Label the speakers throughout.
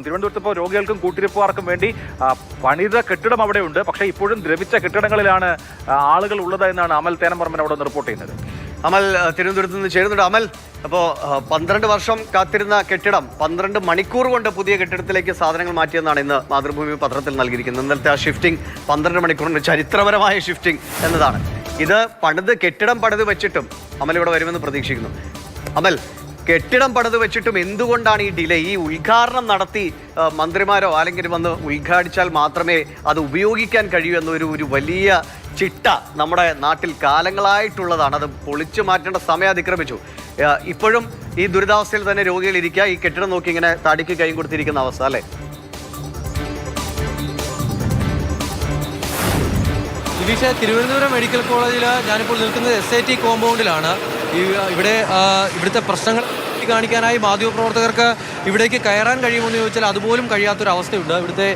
Speaker 1: തിരുവനന്തപുരത്ത് ഇപ്പോൾ രോഗികൾക്കും കൂട്ടിരിപ്പുകാർക്കും വേണ്ടി പണിത കെട്ടിടം അവിടെയുണ്ട്. പക്ഷേ ഇപ്പോഴും ദ്രവിച്ച കെട്ടിടങ്ങളിലാണ് ആളുകൾ ഉള്ളത് എന്നാണ് അമൽ തേനമ്പറമ്പൻ അവിടെ റിപ്പോർട്ട് ചെയ്യുന്നത്.
Speaker 2: അമൽ തിരുവനന്തപുരത്ത് നിന്ന് ചേരുന്നുണ്ട്. അമൽ, അപ്പോൾ 12 വർഷം കാത്തിരുന്ന കെട്ടിടം 12 മണിക്കൂർ കൊണ്ട് പുതിയ കെട്ടിടത്തിലേക്ക് സാധനങ്ങൾ മാറ്റിയെന്നാണ് ഇന്ന് മാതൃഭൂമി പത്രത്തിൽ നൽകിയിരിക്കുന്നത്. ഇന്നലത്തെ ആ ഷിഫ്റ്റിംഗ് 12 മണിക്കൂറിന് ചരിത്രപരമായ ഷിഫ്റ്റിംഗ് എന്നതാണ്. ഇത് കെട്ടിടം പണിത് വെച്ചിട്ടും അമൽ ഇവിടെ വരുമെന്ന് പ്രതീക്ഷിക്കുന്നു. അമൽ, കെട്ടിടം പണിത് വെച്ചിട്ടും എന്തുകൊണ്ടാണ് ഈ ഡിലേ? ഈ ഉദ്ഘാടനം നടത്തി മന്ത്രിമാരോ അല്ലെങ്കിൽ വന്ന് ഉദ്ഘാടിച്ചാൽ മാത്രമേ അത് ഉപയോഗിക്കാൻ കഴിയൂ എന്നൊരു വലിയ ചിട്ട നമ്മുടെ നാട്ടിൽ കാലങ്ങളായിട്ടുള്ളതാണ്. അത് പൊളിച്ചു മാറ്റേണ്ട സമയം അതിക്രമിച്ചു. ഇപ്പോഴും ഈ ദുരിതാവസ്ഥയിൽ തന്നെ രോഗികൾ ഇരിക്കുക, ഈ കെട്ടിടം നോക്കി ഇങ്ങനെ തടിക്ക് കൈ കൊടുത്തിരിക്കുന്ന അവസ്ഥ അല്ലേ?
Speaker 3: തിരുവനന്തപുരം മെഡിക്കൽ കോളേജിൽ ഞാനിപ്പോൾ നിൽക്കുന്നത് SIT കോമ്പൗണ്ടിലാണ്. ഇവിടുത്തെ പ്രശ്നങ്ങൾ കാണിക്കാനായി മാധ്യമപ്രവർത്തകർക്ക് ഇവിടേക്ക് കയറാൻ കഴിയുമെന്ന് ചോദിച്ചാൽ അതുപോലും കഴിയാത്തൊരവസ്ഥയുണ്ട്. ഇവിടുത്തെ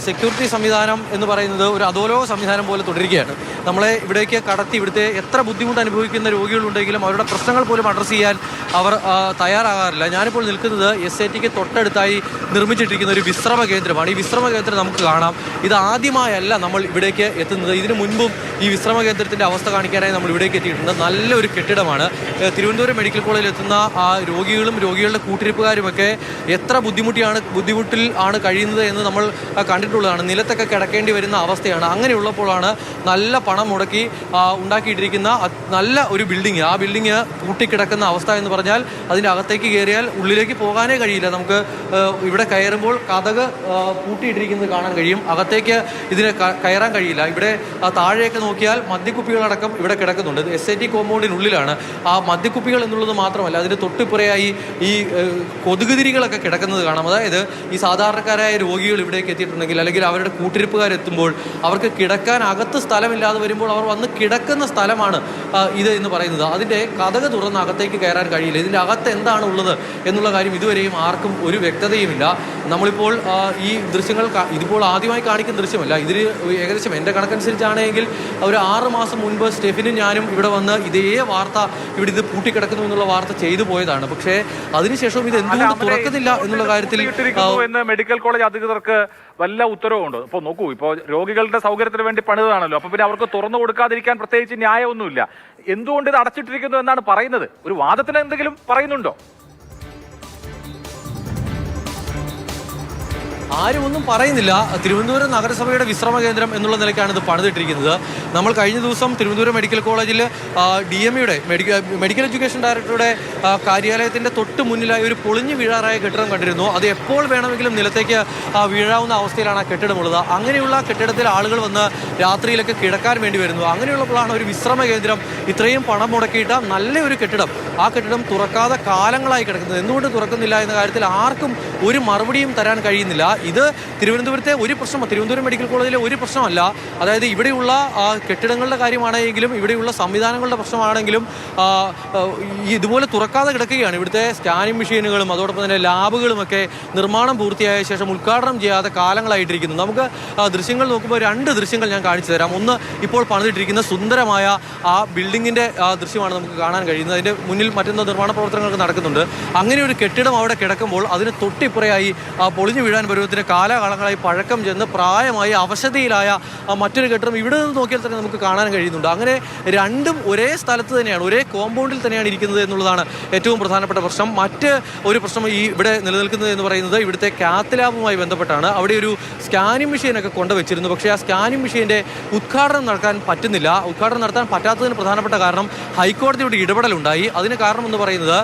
Speaker 3: സെക്യൂരിറ്റി സംവിധാനം എന്ന് പറയുന്നത് ഒരു അധോലോക സംവിധാനം പോലെ തുടരുകയാണ്. നമ്മളെ ഇവിടേക്ക് കടത്തി ഇവിടുത്തെ എത്ര ബുദ്ധിമുട്ട് അനുഭവിക്കുന്ന രോഗികളുണ്ടെങ്കിലും അവരുടെ പ്രശ്നങ്ങൾ പോലും അഡ്രസ്സ് ചെയ്യാൻ അവർ തയ്യാറാകാറില്ല. ഞാനിപ്പോൾ നിൽക്കുന്നത് SITക്ക് തൊട്ടടുത്തായി നിർമ്മിച്ചിട്ടിരിക്കുന്ന ഒരു വിശ്രമ കേന്ദ്രമാണ്. ഈ വിശ്രമ കേന്ദ്രം നമുക്ക് കാണാം. ഇത് ആദ്യമായല്ല നമ്മൾ ഇവിടേക്ക് എത്തുന്നത്. ഇതിനു മുൻപും ഈ വിശ്രമ കേന്ദ്രത്തിൻ്റെ അവസ്ഥ കാണിക്കാനായി നമ്മൾ ഇവിടേക്ക് എത്തിയിട്ടുണ്ട്. നല്ലൊരു കെട്ടിടമാണ്. തിരുവനന്തപുരം മെഡിക്കൽ കോളേജിൽ എത്തുന്ന ആ രോഗികളുടെ കൂട്ടിരിപ്പുകാരുമൊക്കെ എത്ര ബുദ്ധിമുട്ടിൽ ആണ് കഴിയുന്നത് എന്ന് നമ്മൾ കണ്ടിട്ടുള്ളതാണ്. നിലത്തൊക്കെ കിടക്കേണ്ടി വരുന്ന അവസ്ഥയാണ്. അങ്ങനെയുള്ളപ്പോഴാണ് നല്ല പണം മുടക്കി ഉണ്ടാക്കിയിട്ടിരിക്കുന്ന നല്ല ഒരു ബിൽഡിങ്, ആ ബിൽഡിങ് പൂട്ടിക്കിടക്കുന്ന അവസ്ഥ എന്ന് പറഞ്ഞാൽ അതിൻ്റെ അകത്തേക്ക് കയറിയാൽ ഉള്ളിലേക്ക് പോകാനേ കഴിയില്ല. നമുക്ക് ഇവിടെ കയറുമ്പോൾ കതക് പൂട്ടിയിട്ടിരിക്കുന്നത് കാണാൻ കഴിയും. അകത്തേക്ക് ഇതിന് കയറാൻ കഴിയില്ല. ഇവിടെ താഴെയൊക്കെ നോക്കിയാൽ മദ്യക്കുപ്പികളടക്കം ഇവിടെ കിടക്കുന്നുണ്ട്. SIT കോമ്പൗണ്ടിനുള്ളിലാണ്. ആ മദ്യക്കുപ്പികൾ എന്നുള്ളത് മാത്രമല്ല, അതിന് തൊട്ടിപ്പുറയായി ഈ കൊതുകുതിരികളൊക്കെ കിടക്കുന്നത് കാണാം. അതായത് ഈ സാധാരണക്കാരായ രോഗികൾ ഇവിടേക്ക് എത്തിയിട്ടുണ്ടെങ്കിൽ അല്ലെങ്കിൽ അവരുടെ കൂട്ടിരിപ്പുകാരെത്തുമ്പോൾ അവർക്ക് കിടക്കാൻ അകത്ത് സ്ഥലമില്ലാതെ വരുമ്പോൾ അവർ വന്ന് കിടക്കുന്ന സ്ഥലമാണ് ഇത് എന്ന് പറയുന്നത്. അതിൻ്റെ കതക് തുറന്ന് അകത്തേക്ക് കയറാൻ കഴിയില്ല. ഇതിൻ്റെ അകത്ത് എന്താണ് ഉള്ളത് എന്നുള്ള കാര്യം ഇതുവരെയും ആർക്കും ഒരു വ്യക്തതയുമില്ല. നമ്മളിപ്പോൾ ഈ ദൃശ്യങ്ങൾ ഇതിപ്പോൾ ആദ്യമായി കാണിക്കുന്ന ദൃശ്യമല്ല. ഇതിൽ ഏകദേശം എൻ്റെ കണക്കനുസരിച്ചാണെങ്കിൽ ഒരു 6 മാസം മുൻപ് സ്റ്റെഫിനും ഞാനും ഇവിടെ വന്ന് ഇതേ വാർത്ത ഇവിടെ ഇത് പൂട്ടിക്കിടക്കുന്നു എന്നുള്ള വാർത്ത ചെയ്തു പോയതാണ്. പക്ഷേ അതിനുശേഷം ഇത് എന്തുകൊണ്ട് തുറക്കുന്നില്ല എന്നുള്ള കാര്യത്തിൽ
Speaker 1: മെഡിക്കൽ കോളേജ് അധികൃതർക്ക് വല്ല ഉത്തരവുണ്ട്. ഇപ്പോൾ നോക്കൂ, ഇപ്പോൾ രോഗികളുടെ സൗകര്യത്തിന് വേണ്ടി പണിതാണല്ലോ. അപ്പൊ പിന്നെ അവർക്ക് തുറന്നു കൊടുക്കാതിരിക്കാൻ പ്രത്യേകിച്ച് ന്യായമൊന്നുമില്ല. എന്തുകൊണ്ട് ഇത് അടച്ചിട്ടിരിക്കുന്നു എന്നാണ് പറയുന്നത്? ഒരു വാദത്തിന് എന്തെങ്കിലും പറയുന്നുണ്ടോ?
Speaker 3: ആരും ഒന്നും പറയുന്നില്ല. തിരുവനന്തപുരം നഗരസഭയുടെ വിശ്രമ കേന്ദ്രം എന്നുള്ള നിലയ്ക്കാണ് ഇത് പണിതിട്ടിരിക്കുന്നത്. നമ്മൾ കഴിഞ്ഞ ദിവസം തിരുവനന്തപുരം മെഡിക്കൽ കോളേജിൽ DMEയുടെ മെഡിക്കൽ എഡ്യൂക്കേഷൻ ഡയറക്ടറുടെ കാര്യാലയത്തിൻ്റെ തൊട്ട് മുന്നിലായി ഒരു പൊളിഞ്ഞു വീഴാറായ കെട്ടിടം കണ്ടിരുന്നു. അത് എപ്പോൾ വേണമെങ്കിലും നിലത്തേക്ക് വീഴാവുന്ന അവസ്ഥയിലാണ് ആ കെട്ടിടമുള്ളത്. അങ്ങനെയുള്ള കെട്ടിടത്തിൽ ആളുകൾ വന്ന് രാത്രിയിലൊക്കെ കിടക്കാൻ വേണ്ടി വരുന്നു. അങ്ങനെയുള്ളപ്പോഴാണ് ഒരു വിശ്രമ കേന്ദ്രം ഇത്രയും പണം മുടക്കിയിട്ട് നല്ലൊരു കെട്ടിടം, ആ കെട്ടിടം തുറക്കാതെ കാലങ്ങളായി കിടക്കുന്നത്. എന്തുകൊണ്ട് തുറക്കുന്നില്ല എന്ന കാര്യത്തിൽ ആർക്കും ഒരു മറുപടിയും തരാൻ കഴിയുന്നില്ല. ഇത് തിരുവനന്തപുരത്തെ ഒരു പ്രശ്നം, തിരുവനന്തപുരം മെഡിക്കൽ കോളേജിലെ ഒരു പ്രശ്നമല്ല. അതായത് ഇവിടെയുള്ള കെട്ടിടങ്ങളുടെ കാര്യമാണെങ്കിലും ഇവിടെയുള്ള സംവിധാനങ്ങളുടെ പ്രശ്നമാണെങ്കിലും ഇതുപോലെ തുറക്കാതെ കിടക്കുകയാണ്. ഇവിടുത്തെ സ്കാനിങ് മെഷീനുകളും അതോടൊപ്പം തന്നെ ലാബുകളുമൊക്കെ നിർമ്മാണം പൂർത്തിയായ ശേഷം ഉദ്ഘാടനം ചെയ്യാതെ കാലങ്ങളായിട്ടിരിക്കുന്നു. നമുക്ക് ദൃശ്യങ്ങൾ നോക്കുമ്പോൾ 2 ദൃശ്യങ്ങൾ ഞാൻ കാണിച്ചു തരാം. ഒന്ന്, ഇപ്പോൾ പണിതിട്ടിരിക്കുന്ന സുന്ദരമായ ആ ബിൽഡിങ്ങിൻ്റെ ദൃശ്യമാണ് നമുക്ക് കാണാൻ കഴിയുന്നത്. അതിൻ്റെ മുന്നിൽ മറ്റൊന്ന് നിർമ്മാണ പ്രവർത്തനങ്ങൾക്ക് നടക്കുന്നുണ്ട്. അങ്ങനെ ഒരു കെട്ടിടം അവിടെ കിടക്കുമ്പോൾ അതിന് തൊട്ടിപ്പുറയായി പൊളിഞ്ഞു വീഴാൻ പരുവത്തിന് കാലാകാലങ്ങളായി പഴക്കം ചെന്ന് പ്രായമായി അവശതയിലായ മറ്റൊരു കെട്ടിടം ഇവിടെ നിന്ന് നോക്കിയാൽ തന്നെ നമുക്ക് കാണാൻ കഴിയുന്നുണ്ട്. അങ്ങനെ രണ്ടും ഒരേ സ്ഥലത്ത് തന്നെയാണ്, ഒരേ കോമ്പൗണ്ടിൽ തന്നെയാണ് ഇരിക്കുന്നത് എന്നുള്ളതാണ് ഏറ്റവും പ്രധാനപ്പെട്ട പ്രശ്നം. മറ്റ് ഒരു പ്രശ്നം ഇവിടെ നിലനിൽക്കുന്നത് എന്ന് പറയുന്നത് ഇവിടുത്തെ കാത്ത് ലാബുമായി ബന്ധപ്പെട്ടാണ്. അവിടെ ഒരു സ്കാനിങ് മെഷീനൊക്കെ കൊണ്ടുവച്ചിരുന്നു. പക്ഷേ ആ സ്കാനിങ് മെഷീൻ്റെ ഉദ്ഘാടനം നടത്താൻ പറ്റുന്നില്ല. ഉദ്ഘാടനം നടത്താൻ പറ്റാത്തതിന് പ്രധാനപ്പെട്ട കാരണം ഹൈക്കോടതിയുടെ ഇടപെടലുണ്ടായി. അതിന് കാരണം എന്ന് പറയുന്നത്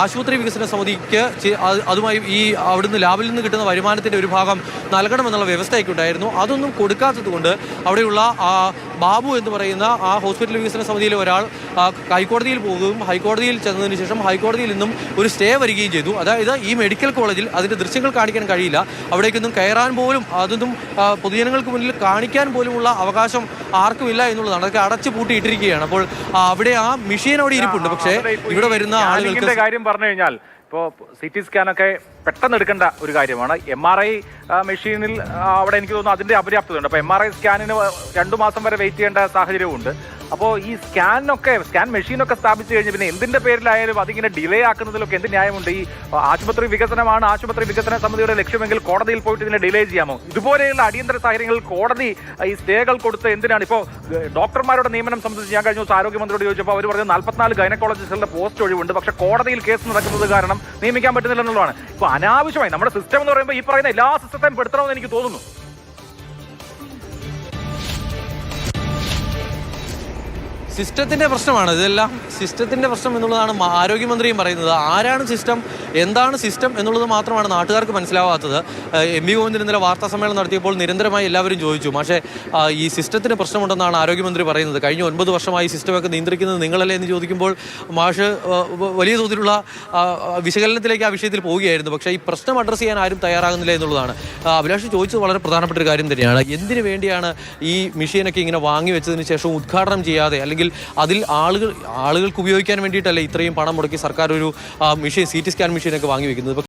Speaker 3: ആശുപത്രി വികസന സമിതിക്ക് അതുമായി ഈ അവിടുന്ന് ലാബിൽ നിന്ന് കിട്ടുന്ന വരുമാനത്തിൻ്റെ ഒരു ഭാഗം നൽകണമെന്നുള്ള വ്യവസ്ഥയൊക്കെ ഉണ്ടായിരുന്നു. അതൊന്നും കൊടുക്കാത്തത് കൊണ്ട് അവിടെയുള്ള ബാബു എന്ന് പറയുന്ന ആ ഹോസ്പിറ്റൽ വികസന സമിതിയിലെ ഒരാൾ ഹൈക്കോടതിയിൽ പോകുകയും ഹൈക്കോടതിയിൽ ചെന്നതിന് ശേഷം ഹൈക്കോടതിയിൽ നിന്നും ഒരു സ്റ്റേ വരികയും ചെയ്തു. അതായത് ഈ മെഡിക്കൽ കോളേജിൽ അതിൻ്റെ ദൃശ്യങ്ങൾ കാണിക്കാൻ കഴിയില്ല. അവിടേക്കൊന്നും കയറാൻ പോലും അതൊന്നും പൊതുജനങ്ങൾക്ക് മുന്നിൽ കാണിക്കാൻ പോലുമുള്ള അവകാശം ആർക്കുമില്ല എന്നുള്ളതാണ്. അതൊക്കെ അടച്ചു പൂട്ടിയിട്ടിരിക്കുകയാണ്. അപ്പോൾ അവിടെ ആ മെഷീൻ അവിടെ ഇരിപ്പുണ്ട്. പക്ഷേ ഇവിടെ വരുന്ന ആളുകൾക്ക്
Speaker 1: കാര്യം പറഞ്ഞു കഴിഞ്ഞാൽ ഇപ്പോൾ CT സ്കാനൊക്കെ പെട്ടെന്ന് എടുക്കേണ്ട ഒരു കാര്യമാണ്. MRI മെഷീനിൽ അവിടെ എനിക്ക് തോന്നുന്നു അതിൻ്റെ അപര്യാപ്തതയുണ്ട്. അപ്പോൾ MRI സ്കാനിന് 2 മാസം വരെ വെയിറ്റ് ചെയ്യേണ്ട സാഹചര്യമുണ്ട്. അപ്പോൾ ഈ സ്കാൻ മെഷീനൊക്കെ സ്ഥാപിച്ചു കഴിഞ്ഞ് പിന്നെ എന്തിൻ്റെ പേരിലായാലും അതിങ്ങനെ ഡിലേ ആക്കുന്നതിലൊക്കെ എന്ത് ന്യായമുണ്ട്? ഈ ആശുപത്രി വികസനമാണ് ആശുപത്രി വികസന സമിതിയുടെ ലക്ഷ്യമെങ്കിൽ കോടതിയിൽ പോയിട്ട് ഇതിനെ ഡിലേ ചെയ്യാമോ? ഇതുപോലെയുള്ള അടിയന്തര സാഹചര്യങ്ങളിൽ കോടതി ഈ സ്റ്റേകൾ കൊടുത്ത് എന്തിനാണ്? ഇപ്പോൾ ഡോക്ടർമാരുടെ നിയമനം സംബന്ധിച്ച് ഞാൻ കഴിഞ്ഞ ദിവസം ആരോഗ്യമന്ത്രിയോട് ചോദിച്ചപ്പോൾ അവർ പറഞ്ഞത് 44 ഗൈനക്കോളജിസ്റ്റുകളുടെ പോസ്റ്റ് ഒഴിവുണ്ട്, പക്ഷേ കോടതിയിൽ കേസ് നടക്കുന്നത് കാരണം നിയമിക്കാൻ പറ്റുന്നില്ല എന്നുള്ളതാണ്. ഇപ്പോൾ അനാവശ്യമായി നമ്മുടെ സിസ്റ്റം എന്ന് പറയുമ്പോൾ ഈ പറയുന്ന എല്ലാ സിസ്റ്റത്തെയും പെടുത്തണമെന്ന് എനിക്ക് തോന്നുന്നു.
Speaker 3: സിസ്റ്റത്തിൻ്റെ പ്രശ്നമാണ് ഇതെല്ലാം. സിസ്റ്റത്തിൻ്റെ പ്രശ്നം എന്നുള്ളതാണ് ആരോഗ്യമന്ത്രിയും പറയുന്നത്. ആരാണ് സിസ്റ്റം, എന്താണ് സിസ്റ്റം എന്നുള്ളത് മാത്രമാണ് നാട്ടുകാർക്ക് മനസ്സിലാവാത്തത്. MP ഗോവിന്ദൻ ഇന്നലെ വാർത്താ സമ്മേളനം നടത്തിയപ്പോൾ നിരന്തരമായി എല്ലാവരും ചോദിച്ചു, പക്ഷേ ഈ സിസ്റ്റത്തിന് പ്രശ്നമുണ്ടെന്നാണ് ആരോഗ്യമന്ത്രി പറയുന്നത്. കഴിഞ്ഞ 9 വർഷമായി സിസ്റ്റമൊക്കെ നിയന്ത്രിക്കുന്നത് നിങ്ങളല്ലേ എന്ന് ചോദിക്കുമ്പോൾ മാഷ് വലിയ തോതിലുള്ള വിശകലനത്തിലേക്ക് ആ വിഷയത്തിൽ പോവുകയായിരുന്നു. പക്ഷേ ഈ പ്രശ്നം അഡ്രസ്സ് ചെയ്യാൻ ആരും തയ്യാറാകുന്നില്ല എന്നുള്ളതാണ്. അഭിലാഷ് ചോദിച്ചത് വളരെ പ്രധാനപ്പെട്ട ഒരു കാര്യം തന്നെയാണ്. എന്തിനു വേണ്ടിയാണ് ഈ മെഷീനൊക്കെ ഇങ്ങനെ വാങ്ങി വെച്ചതിന് ശേഷം ഉദ്ഘാടനം ചെയ്യാതെ, അല്ലെങ്കിൽ അതിൽ ആളുകൾക്ക് ഉപയോഗിക്കാൻ വേണ്ടിയിട്ടല്ലേ ഇത്രയും പണം മുടക്കി സർക്കാർ ഒരു മെഷീൻ, CT സ്കാൻ മെഷീനൊക്കെ വാങ്ങി വെക്കുന്നത്?